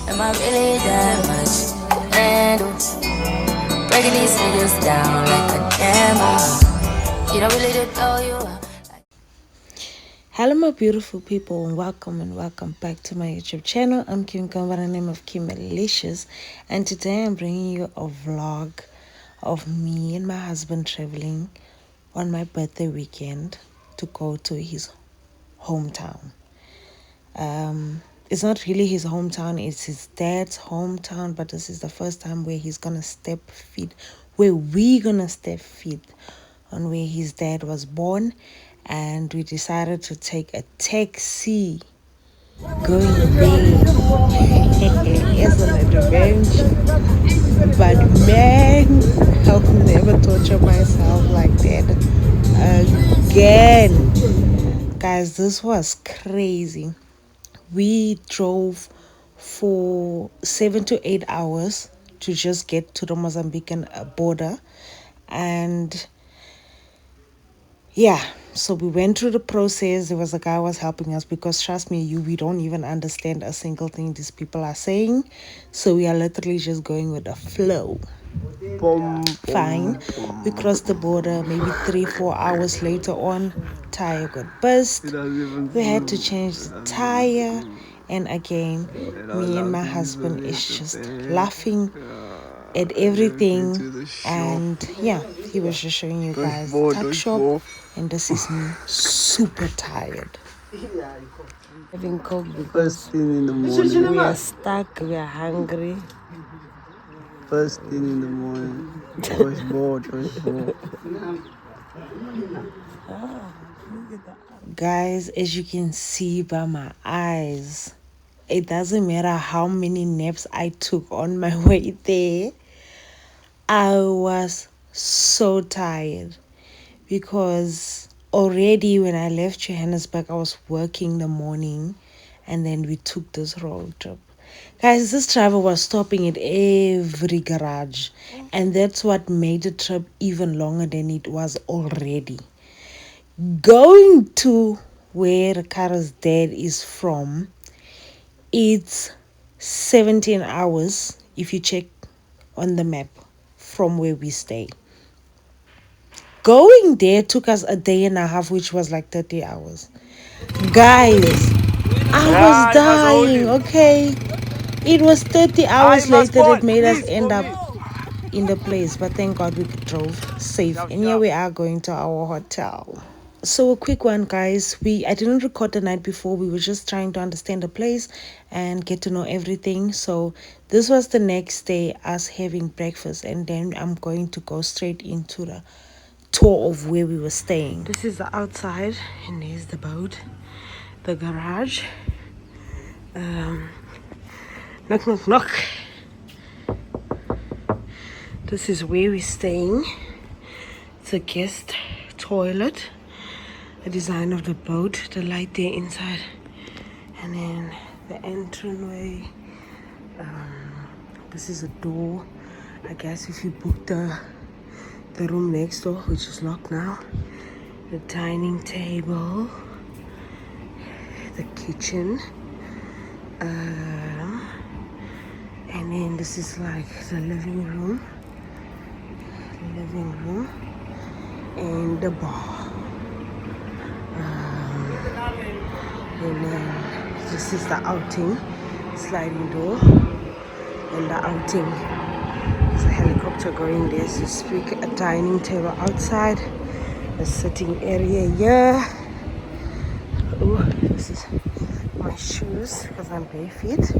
Am I really that much to handle? Breaking these niggas down like a camel. You don't really know you are. Hello my beautiful people, and welcome back to my YouTube channel. I'm Kim by the name of Kimalicious, and today I'm bringing you a vlog of me and my husband traveling on my birthday weekend to go to his hometown. It's not really his hometown, it's his dad's hometown, but this is the first time where we're gonna step feet on where his dad was born, and we decided to take a taxi going there as an adventure. But man, I'll never torture myself like that again. Guys, this was crazy. We drove for 7 to 8 hours to just get to the Mozambican border, and yeah, so we went through the process. There was a guy who was helping us because trust me, we don't even understand a single thing these people are saying, so we are literally just going with the flow. Fine, we crossed the border. Maybe 3-4 hours later on, tire got burst. We had to change the tire, and again, me and my husband is just laughing at everything. And yeah, he was just showing you guys the tuck shop, and this is me super tired, having coke because First thing in the morning. we are stuck, we are hungry. First thing in the morning. I was bored. Guys, as you can see by my eyes, it doesn't matter how many naps I took on my way there. I was so tired because already when I left Johannesburg, I was working the morning, and then we took this road trip. Guys, this driver was stopping at every garage, and that's what made the trip even longer than it was already. Going to where Kara's dad is from, it's 17 hours if you check on the map from where we stay. Going there took us a day and a half, which was like 30 hours. Guys, I was dying, okay? It was 30 hours later that made us end up in the place, but thank God we drove safe. And here we are going to our hotel. So a quick one, guys. I didn't record the night before. We were just trying to understand the place and get to know everything. So this was the next day, us having breakfast, and then I'm going to go straight into the tour of where we were staying. This is the outside, and there's the boat, the garage. Knock, knock, knock. This is where we're staying. It's a guest toilet. The design of the boat, the light there inside, and then the entranceway. This is a door. I guess if you book the room next door, which is locked now. The dining table, the kitchen, and then this is like the living room, and the bar. And then this is the outing, sliding door, and the outing. There's a helicopter going there as you speak, a dining table outside, a sitting area here. Oh, this is my shoes because I'm bare feet.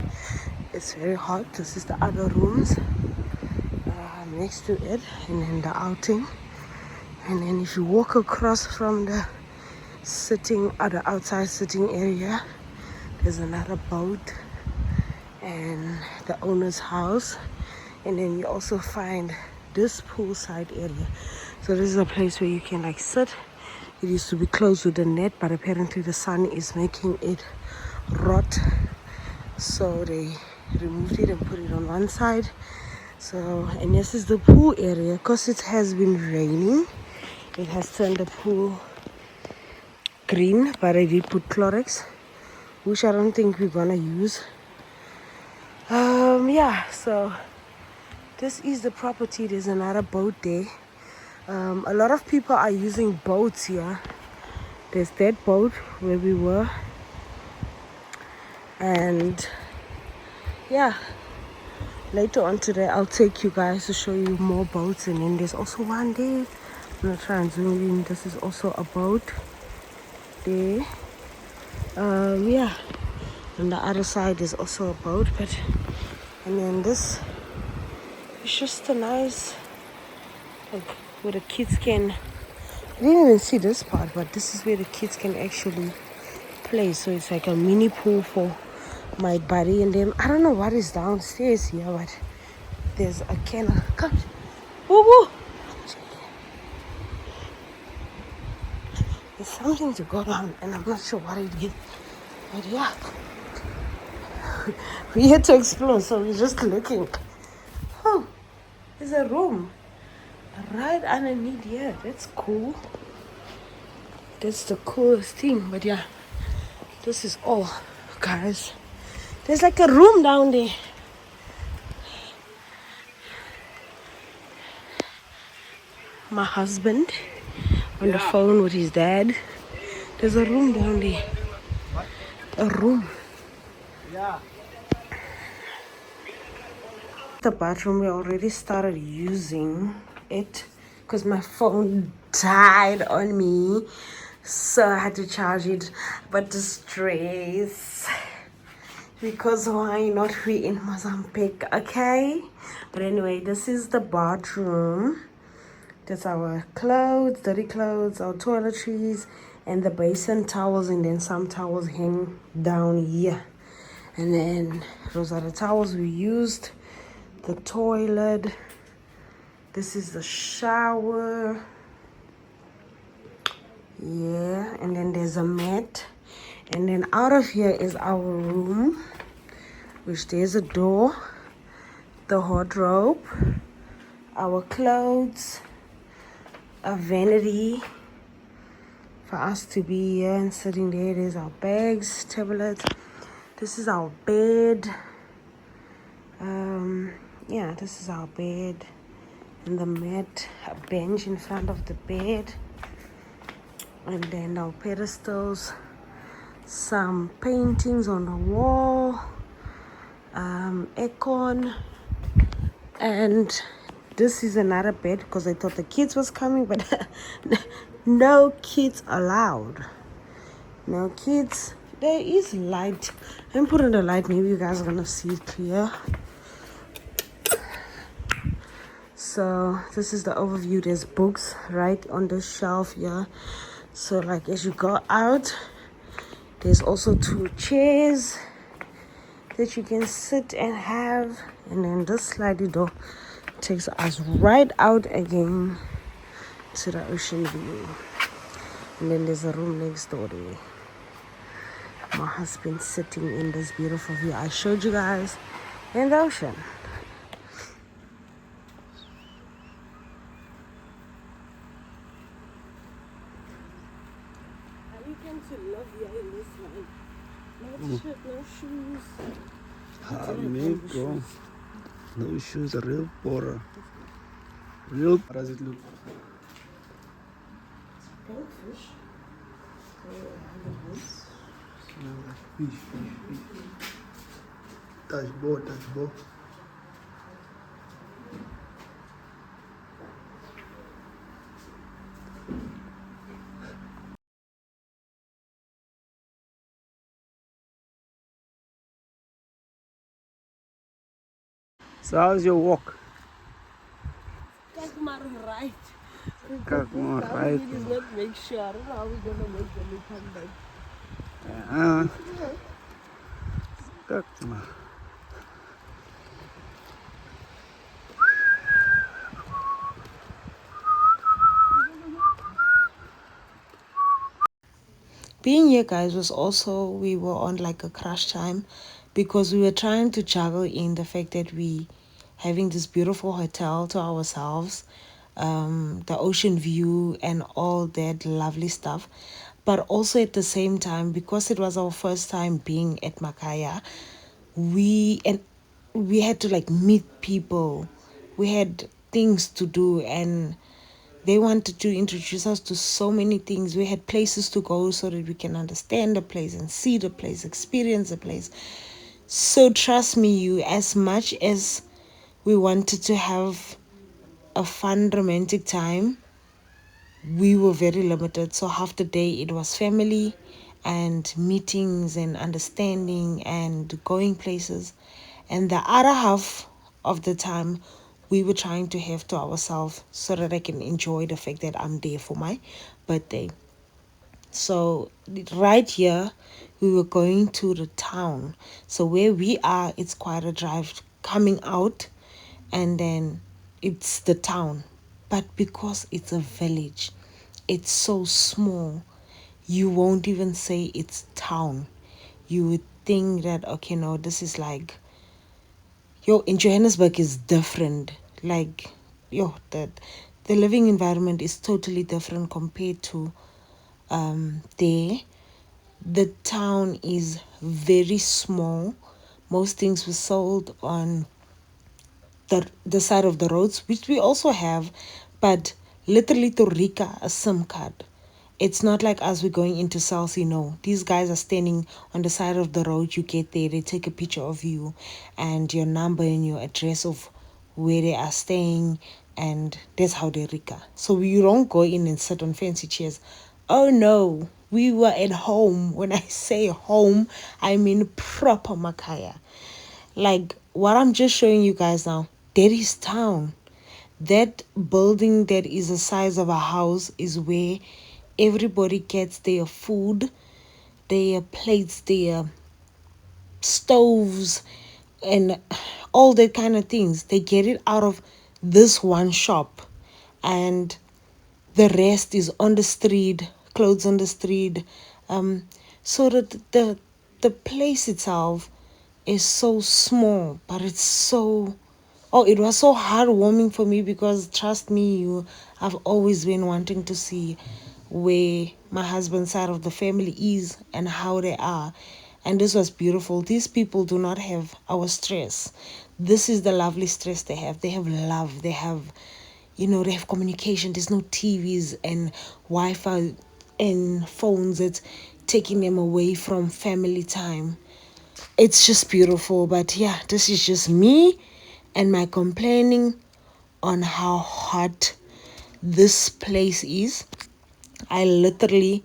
It's very hot. This is the other rooms next to it, and then the outing. And then if you walk across from the outside sitting area, there's another boat and the owner's house. And then you also find this poolside area. So this is a place where you can like sit. It used to be closed with a net, but apparently the sun is making it rot, so they removed it and put it on one side. So, and this is the pool area. Because it has been raining, it has turned the pool green, but I did put Clorox, which I don't think we're gonna use. Yeah, so this is the property. There's another boat there. A lot of people are using boats here. There's that boat where we were, and yeah, later on today I'll take you guys to show you more boats. And then there's also one there. I'm gonna try and zoom in. This is also a boat there. Yeah, on the other side is also a boat, and then this is just a nice, like, where the kids can, I didn't even see this part, but this is where the kids can actually play. So it's like a mini pool for my buddy and them. I don't know what is downstairs here, but there's a kennel. Come, woo woo. There's something to go down, and I'm not sure what it is. But yeah, we're here to explore, so we're just looking. Oh, there's a room right underneath here. That's cool. That's the coolest thing. But yeah, this is all, guys. There's like a room down there. My husband on the phone with his dad. There's a room down there. A room. Yeah. The bathroom, we already started using it because my phone died on me, so I had to charge it. But the stress, because why not, we in Mozambique, okay? But anyway, this is the bathroom. That's our clothes, dirty clothes, our toiletries, and the basin towels, and then some towels hang down here. And then those are the towels we used. The toilet. This is the shower. Yeah, and then there's a mat. And then out of here is our room, which there's a door, the wardrobe, our clothes, a vanity for us to be here and sitting there. There's our bags, tablets. This is our bed. Yeah, this is our bed, and the mat, a bench in front of the bed, and then our pedestals, some paintings on the wall, aircon, and this is another bed because I thought the kids was coming, but no kids allowed. No kids. There is light. I'm putting the light. Maybe you guys are gonna see it clear. So this is the overview. There's books right on the shelf here. So like as you go out, there's also 2 chairs that you can sit and have. And then this slidey door takes us right out again to the ocean view. And then there's a room next door there. My husband sitting in this beautiful view I showed you guys in the ocean. To love here in this line. No shirt, no shoes. Amigo. No shoes, a real border. Real. How does it look? Goldfish. Fish. Dashboard. So how's your walk? Right. Right. Is not make sure. I don't know how we're gonna make when we come back. Being here, guys, was also, we were on like a crash time because we were trying to juggle in the fact that we having this beautiful hotel to ourselves, the ocean view and all that lovely stuff, but also at the same time, because it was our first time being at Makaya, we we had to like meet people. We had things to do, and they wanted to introduce us to so many things. We had places to go so that we can understand the place and see the place, experience the place. So trust me, you, as much as we wanted to have a fun romantic time, we were very limited. So half the day it was family and meetings and understanding and going places, and the other half of the time we were trying to have to ourselves so that I can enjoy the fact that I'm there for my birthday. So right here we were going to the town. So where we are, it's quite a drive coming out, and then it's the town. But because it's a village, it's so small, you won't even say it's town. You would think that, okay, no, this is like, yo, in Johannesburg is different. Like, yo, that the living environment is totally different compared to there. The town is very small. Most things were sold on the side of the roads, which we also have, but literally to Rika a SIM card. It's not like us we're going into Southie. No, these guys are standing on the side of the road. You get there, they take a picture of you and your number and your address of where they are staying, and that's how they Rika. So you don't go in and sit on fancy chairs. Oh no, we were at home. When I say home, I mean proper Makaya. Like what I'm just showing you guys now, that is town. That building that is the size of a house is where everybody gets their food, their plates, their stoves, and all that kind of things. They get it out of this one shop, and the rest is on the street, clothes on the street. So that the place itself is so small, but it's so, oh, it was so heartwarming for me because trust me, you, I've always been wanting to see where my husband's side of the family is and how they are. And this was beautiful. These people do not have our stress. This is the lovely stress they have. They have love. They have, they have communication. There's no TVs and Wi-Fi and phones that's taking them away from family time. It's just beautiful. But yeah, this is just me and my complaining on how hot this place is. I literally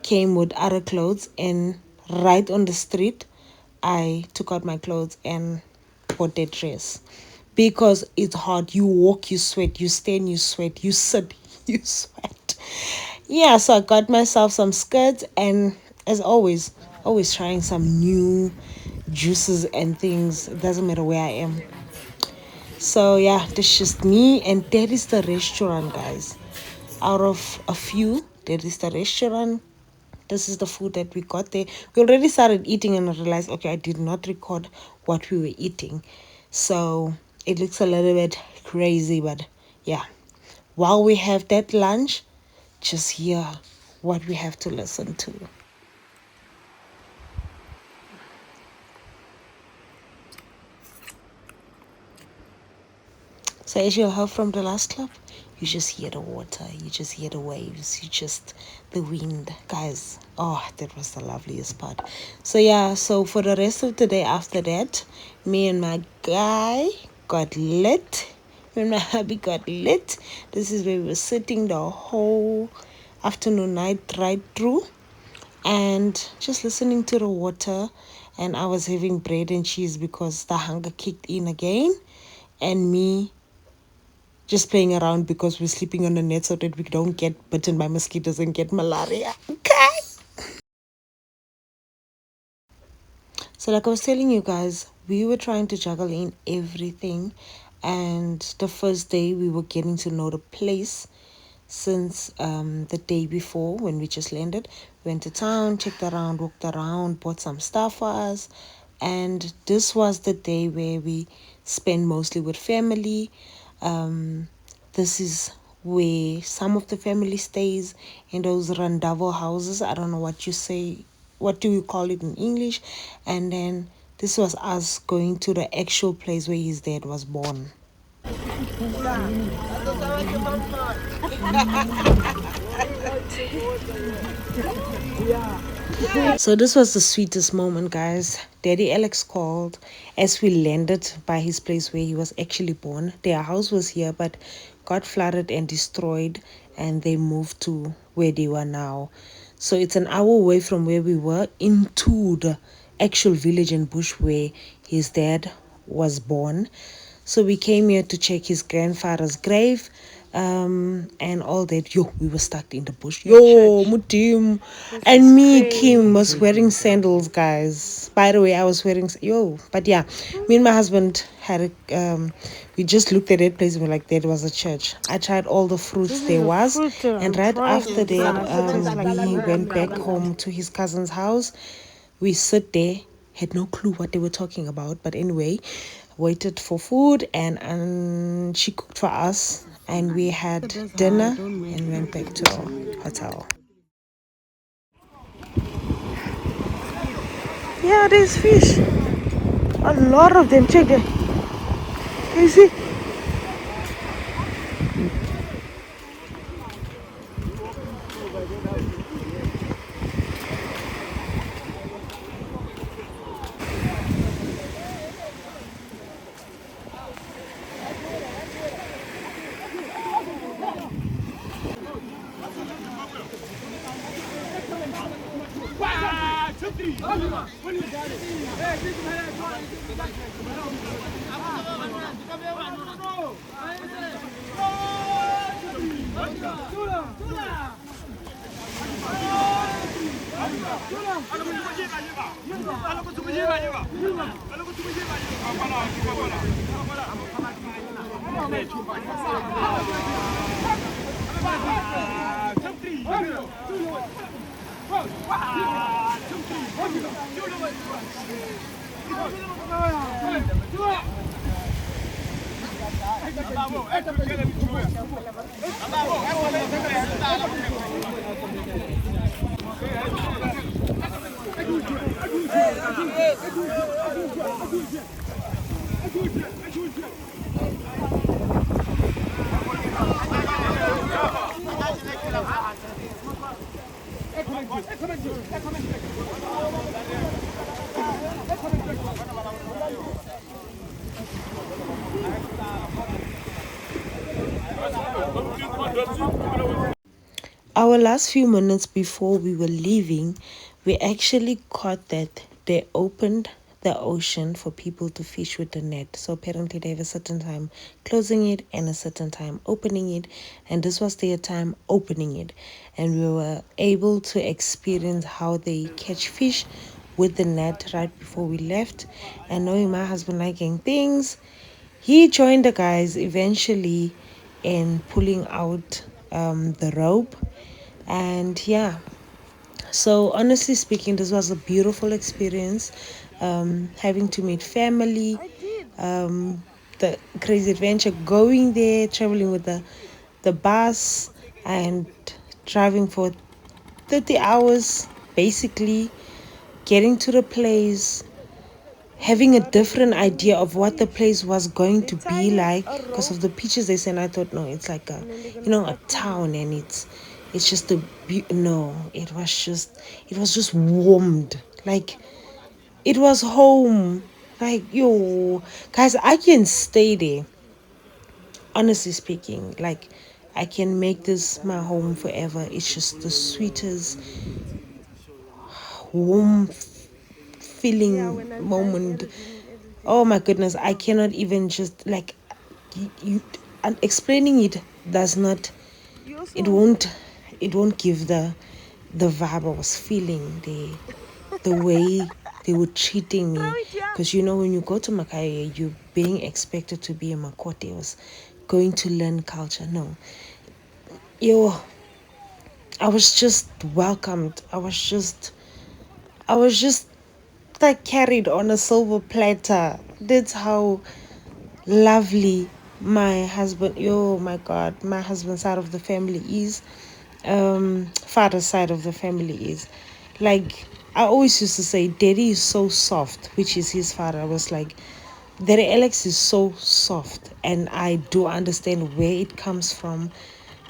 came with other clothes, and right on the street I took out my clothes and bought that dress because it's hot. You walk, you sweat, you stand, you sweat, you sit, you sweat. Yeah, so I got myself some skirts, and as always, always trying some new juices and things. It doesn't matter where I am. So yeah, that's just me, and that is the restaurant, guys. Out of a few, that is the restaurant. This is the food that we got there. We already started eating and I realized, okay, I did not record what we were eating. So it looks a little bit crazy, but yeah. While we have that lunch, just hear what we have to listen to. So as you'll heard from the last clip, you just hear the water, you just hear the waves, you just the wind. Guys, oh, that was the loveliest part. So yeah, so for the rest of the day after that, me and my guy got lit. Me and my hubby got lit. This is where we were sitting the whole afternoon, night, right through, and just listening to the water. And I was having bread and cheese because the hunger kicked in again, and me just playing around because we're sleeping on the net so that we don't get bitten by mosquitoes and get malaria. Okay. So like I was telling you guys, we were trying to juggle in everything. And the first day we were getting to know the place since the day before when we just landed. Went to town, checked around, walked around, bought some stuff for us. And this was the day where we spent mostly with family. This is where some of the family stays in those randavo houses. I don't know what you say, what do you call it in English? And then This was us going to the actual place where his dad was born. So this was the sweetest moment, guys. Daddy Alex called as we landed by his place where he was actually born. Their house was here but got flooded and destroyed, and they moved to where they were now. So it's an hour away from where we were into the actual village and bush where his dad was born. So we came here to check his grandfather's grave, and all that. Yo, we were stuck in the bush. Yo, Mutim. And me, Kim, was wearing sandals, guys. By the way, I was wearing, but yeah, me and my husband had we just looked at that place and we're like, that was a church. I tried all the fruits there was, and right after that, we went back home to his cousin's house. We sit there, had no clue what they were talking about, but anyway, waited for food, and she cooked for us, and we had dinner and went back to our hotel. Yeah, there's fish. A lot of them. Check them. Can you see? Our last few minutes before we were leaving, we actually caught that they opened the ocean for people to fish with the net. So apparently they have a certain time closing it and a certain time opening it, and this was their time opening it, and we were able to experience how they catch fish with the net right before we left. And knowing my husband liking things, he joined the guys eventually in pulling out the rope. And yeah, so honestly speaking, this was a beautiful experience, having to meet family, the crazy adventure, going there, traveling with the bus, and driving for 30 hours basically, getting to the place, having a different idea of what the place was going to be like because of the pictures they sent. I thought, no, it's like a town, and it's just no, it was just warmed, like it was home. Like, yo, guys, I can stay there, honestly speaking. Like, I can make this my home forever. It's just the sweetest, warm feeling moment. Oh my goodness, I cannot even just like you and explaining it does not, it won't, give the vibe I was feeling, the way they were treating me. Because when you go to Makaya, you're being expected to be a Makote, was going to learn culture. No, yo, I was just welcomed. I was just like carried on a silver platter. That's how lovely my husband, my God, my husband's side of the family is, father's side of the family is. Like, I always used to say, Daddy is so soft, which is his father. I was like, Daddy Alex is so soft. And I do understand where it comes from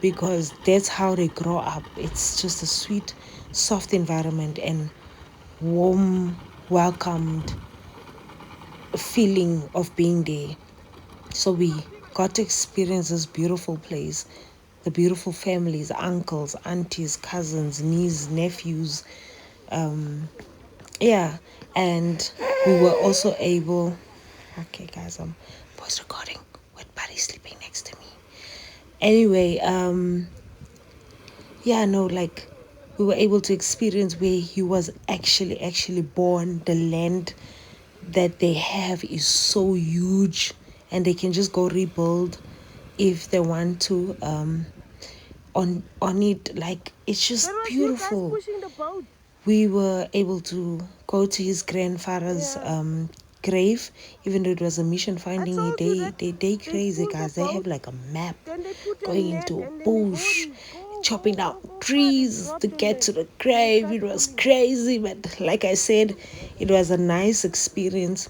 because that's how they grow up. It's just a sweet, soft environment and warm, welcomed feeling of being there. So we got to experience this beautiful place, the beautiful families, uncles, aunties, cousins, nieces, nephews. Yeah, and we were also able. Okay, guys, I'm voice recording with Buddy sleeping next to me. Anyway, yeah, no, like we were able to experience where he was actually born. The land that they have is so huge, and they can just go rebuild if they want to. On it, like it's just beautiful. We were able to go to his grandfather's grave, even though it was a mission finding it. They crazy guys. They have like a map going into a bush, chopping down trees to get to the grave. It was crazy, but like I said, it was a nice experience.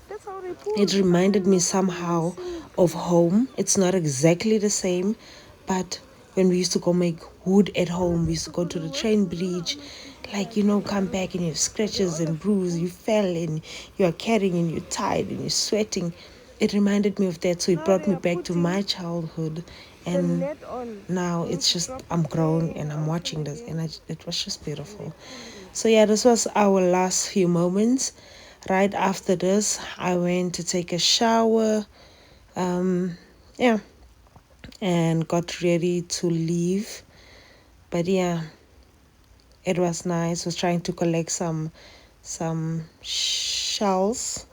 It reminded me somehow of home. It's not exactly the same, but when we used to go make wood at home, we used to go to the train bridge, like, come back and you have scratches and bruises, you fell and you are carrying and you're tired and you're sweating. It reminded me of that, so it brought me back to my childhood. And now it's just, I'm grown and I'm watching this, and it was just beautiful. So yeah, this was our last few moments. Right after this, I went to take a shower. Yeah, and got ready to leave. But yeah, it was nice. Was trying to collect some shells.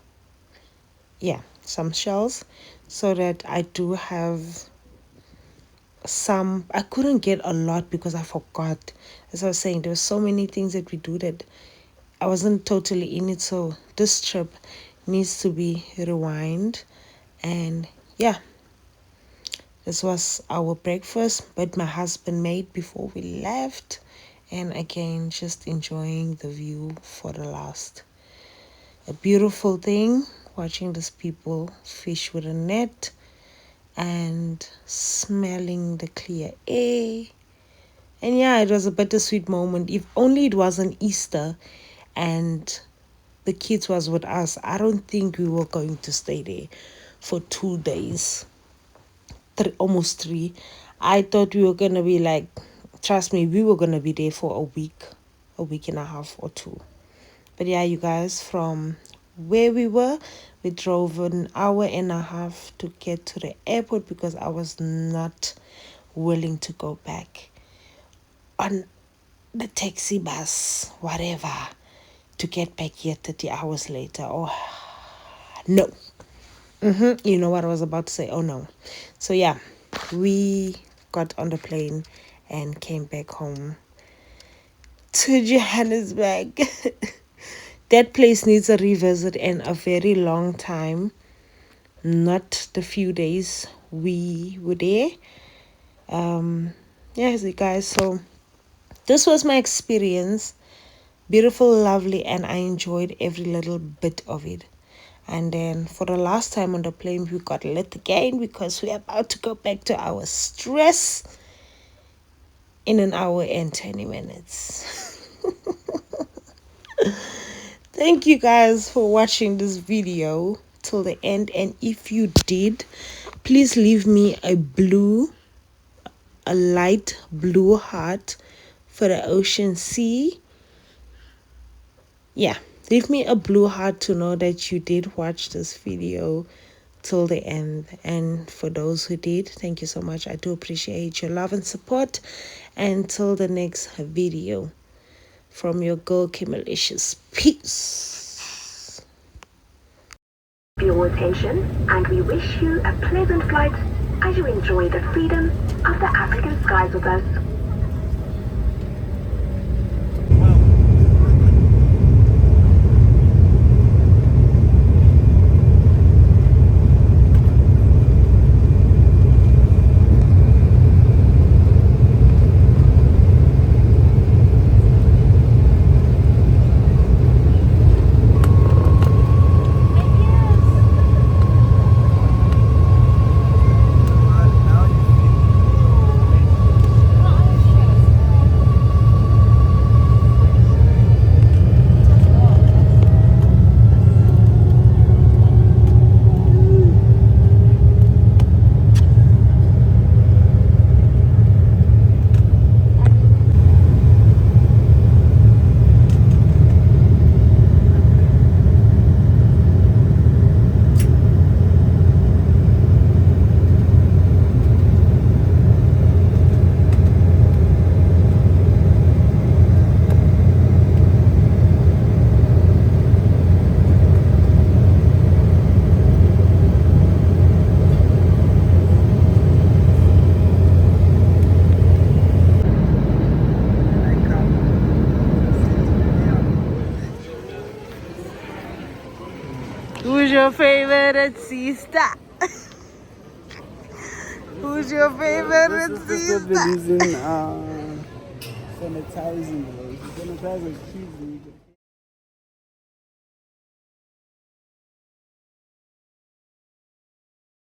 Yeah, some shells, so that I do have some. I couldn't get a lot because I forgot. As I was saying, there were so many things that we do that I wasn't totally in it. So this trip needs to be rewind. And yeah, this was our breakfast, but my husband made before we left. And again, just enjoying the view for the last. A beautiful thing, watching these people fish with a net and smelling the clear air. And yeah, it was a bittersweet moment. If only it wasn't Easter and the kids was with us, I don't think we were going to stay there for 2 days. Almost 3. I thought we were gonna be like, trust me, we were gonna be there for a week and a half or 2. But yeah, you guys, from where we drove an hour and a half to get to the airport because I was not willing to go back on the taxi bus, whatever, to get back here 30 hours later. Oh no. You know what I was about to say. Oh no. So yeah, we got on the plane and came back home to Johannesburg. That place needs a revisit and a very long time, not the few days we were there. Yeah, so guys, so this was my experience. Beautiful, lovely, and I enjoyed every little bit of it. And then for the last time on the plane, we got lit again because we're about to go back to our stress in an hour and 20 minutes. Thank you guys for watching this video till the end. And if you did, please leave me a light blue heart for the ocean sea. Yeah, leave me a blue heart to know that you did watch this video till the end. And for those who did, thank you so much. I do appreciate your love and support. Until the next video, from your girl Kimalicious. Peace. Your attention, and we wish you a pleasant flight as you enjoy the freedom of the African skies with us. your favorite sister? Who's your favorite sister? Using sanitizing. Sanitizer kids.